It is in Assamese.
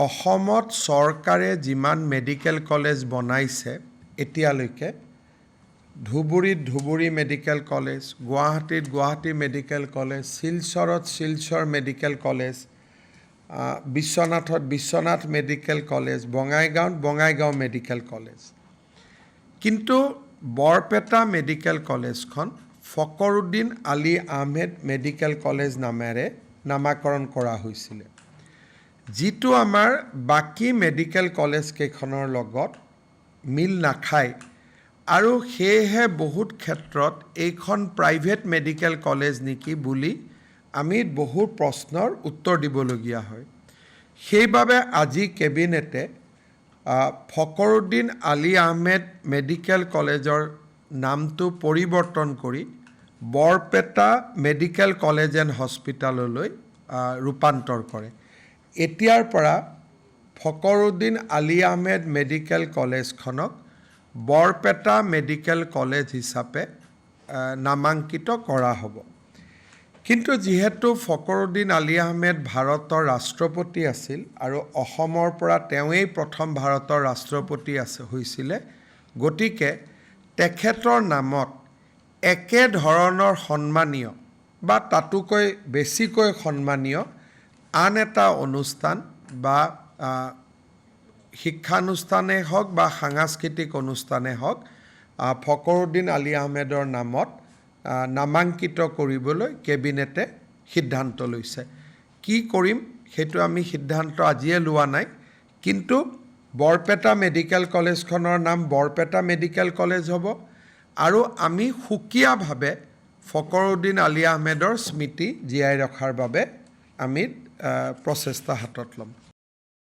অসমত চৰকাৰে যিমান মেডিকেল কলেজ বনাইছে এতিয়ালৈকে ধুবুৰীত ধুবুৰী মেডিকেল কলেজ, গুৱাহাটীত গুৱাহাটী মেডিকেল কলেজ, শিলচৰত শিলচৰ মেডিকেল কলেজ, বিশ্বনাথত বিশ্বনাথ মেডিকেল কলেজ, বঙাইগাঁৱত বঙাইগাঁও মেডিকেল কলেজ। কিন্তু বৰপেটা মেডিকেল কলেজখন ফকৰুদ্দিন আলী আহমেদ মেডিকেল কলেজ নামেৰে নামাকৰণ কৰা হৈছিলে, যিটো আমাৰ বাকী মেডিকেল কলেজ কেইখনৰ লগত মিল নাখায় আৰু সেয়েহে বহুত ক্ষেত্ৰত এইখন প্ৰাইভেট মেডিকেল কলেজ নেকি বুলি আমি বহু প্ৰশ্নৰ উত্তৰ দিবলগীয়া হয়। সেইবাবে আজি কেবিনেটে ফকৰুদ্দিন আলী আহমেদ মেডিকেল কলেজৰ নামটো পৰিৱৰ্তন কৰি বৰপেটা মেডিকেল কলেজ এণ্ড হস্পিটাললৈ ৰূপান্তৰ কৰে। এতিয়াৰ পৰা ফকৰুদ্দিন আলী আহমেদ মেডিকেল কলেজখনক বৰপেটা মেডিকেল কলেজ হিচাপে নামাঙ্কিত কৰা হ'ব। কিন্তু যিহেতু ফকৰুদ্দিন আলী আহমেদ ভাৰতৰ ৰাষ্ট্ৰপতি আছিল আৰু অসমৰ পৰা তেওঁৱেই প্ৰথম ভাৰতৰ ৰাষ্ট্ৰপতি হৈছিলে, গতিকে তেখেতৰ নামত একেধৰণৰ সন্মানীয় বা তাতোকৈ বেছিকৈ সন্মানীয় আন এটা অনুষ্ঠান বা শিক্ষানুষ্ঠানেই হওক বা সাংস্কৃতিক অনুষ্ঠানেই হওক ফকৰুদ্দিন আলী আহমেদৰ নামত নামাঙ্কিত কৰিবলৈ কেবিনেটে সিদ্ধান্ত লৈছে। কি কৰিম সেইটো আমি সিদ্ধান্ত আজিয়ে লোৱা নাই, কিন্তু বৰপেটা মেডিকেল কলেজখনৰ নাম বৰপেটা মেডিকেল কলেজ হ'ব আৰু আমি সুকীয়াভাৱে ফকৰুদ্দিন আলী আহমেদৰ স্মৃতি জীয়াই ৰখাৰ বাবে আমি প্ৰচেষ্টা হাতত ল'ম।